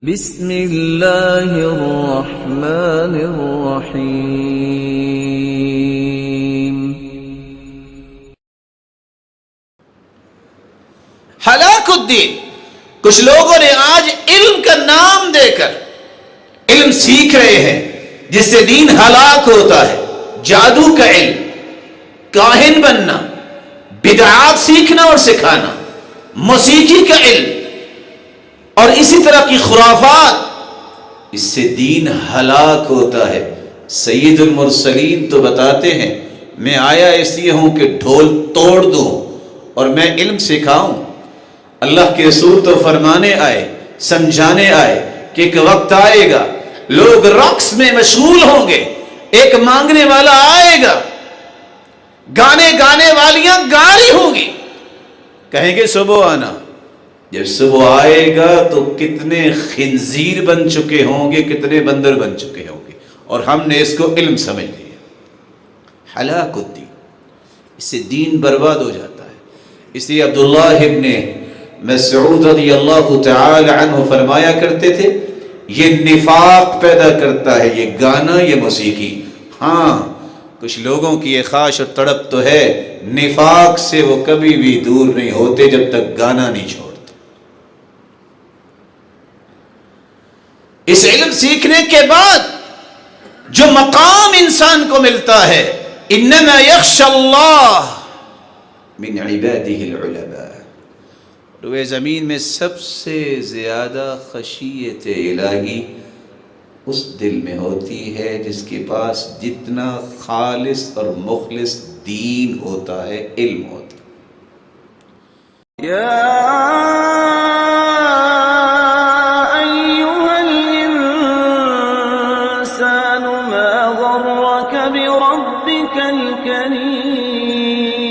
بسم اللہ الرحمن الرحیم۔ ہلاک الدین، کچھ لوگوں نے آج علم کا نام دے کر علم سیکھ رہے ہیں جس سے دین ہلاک ہوتا ہے۔ جادو کا علم، کاہن بننا، بدعات سیکھنا اور سکھانا، موسیقی کا علم اور اسی طرح کی خرافات، اس سے دین ہلاک ہوتا ہے۔ سید المرسلین تو بتاتے ہیں میں آیا اس لیے ہوں کہ ڈھول توڑ دوں اور میں علم سکھاؤں۔ اللہ کے رسول تو فرمانے آئے، سمجھانے آئے کہ ایک وقت آئے گا لوگ رقص میں مشغول ہوں گے، ایک مانگنے والا آئے گا، گانے گانے والیاں گا رہی ہوں گی، کہیں گے صبح آنا۔ جب صبح آئے گا تو کتنے خنزیر بن چکے ہوں گے، کتنے بندر بن چکے ہوں گے، اور ہم نے اس کو علم سمجھ لیا۔ ہلاک الدین، اس سے دین برباد ہو جاتا ہے۔ اس لیے عبداللہ ابن مسعود رضی اللہ تعالی عنہ فرمایا کرتے تھے یہ نفاق پیدا کرتا ہے یہ گانا، یہ موسیقی۔ ہاں، کچھ لوگوں کی یہ خواہش اور تڑپ تو ہے، نفاق سے وہ کبھی بھی دور نہیں ہوتے جب تک گانا نہیں چھوڑتے۔ اس علم سیکھنے کے بعد جو مقام انسان کو ملتا ہے، انما یخشی اللہ من عباده العلماء، روئے زمین میں سب سے زیادہ خشیت الہی اس دل میں ہوتی ہے جس کے پاس جتنا خالص اور مخلص دین ہوتا ہے، علم ہوتا ہے۔ یا ایھا الانسان ما غرک بربک الکریم۔